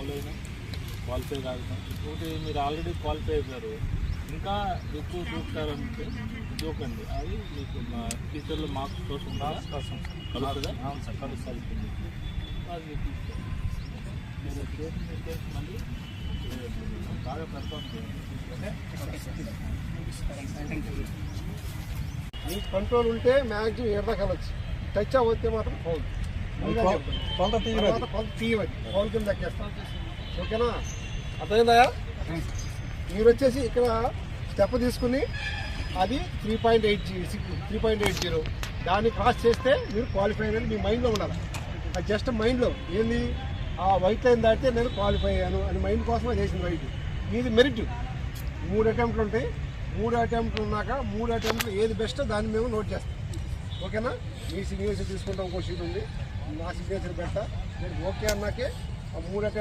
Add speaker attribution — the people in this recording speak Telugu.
Speaker 1: మామూలుగా క్వాలిఫై కాదు. ఇంకోటి మీరు ఆల్రెడీ క్వాలిఫై అయిపోయారు, ఇంకా ఎక్కువ చూపుతారంటే చూకండి. అది మీకు మా టీచర్లు మార్క్స్ కోసం కలుస్తుందా? అవును సార్, కలుస్తుంది. అది మీరు చేసి మళ్ళీ బాగా పెర్ఫార్మ్ చేయండి.
Speaker 2: మీ కంట్రోల్ ఉంటే మ్యాక్సిమం ఎడదాకలొచ్చు, టచ్ అవ్వతే మాత్రం ఫౌల్ కొంత తీయవద్దు, ఫౌల్ కింద దక్కేస్తాం. ఓకేనా? అర్థమైందా? మీరు వచ్చేసి ఇక్కడ స్టెప్ తీసుకుని అది 3.80 దాన్ని క్రాస్ చేస్తే మీరు క్వాలిఫై అనేది మీ మైండ్లో ఉండాలి. అది జస్ట్ మైండ్లో ఏంది, ఆ వైట్ లైన్ దాటితే నేను క్వాలిఫై అయ్యాను అని మైండ్ కోసమే చేసిన వైట్. ఇది మెరిట్. 3 అటెంప్ట్లు ఉంటాయి. 3 అటెంప్ట్లు ఉన్నాక 3 అటెంప్ట్లు ఏది బెస్టో దాన్ని మేము నోట్ చేస్తాం. ఓకేనా? మీ సిగ్నేచర్ తీసుకుంటాం, ఇంకో షీట్ ఉంది, నా సిగ్నేచర్ పెడతా. నేను ఓకే అన్నాకే ఆ 3 అటెంప్ట్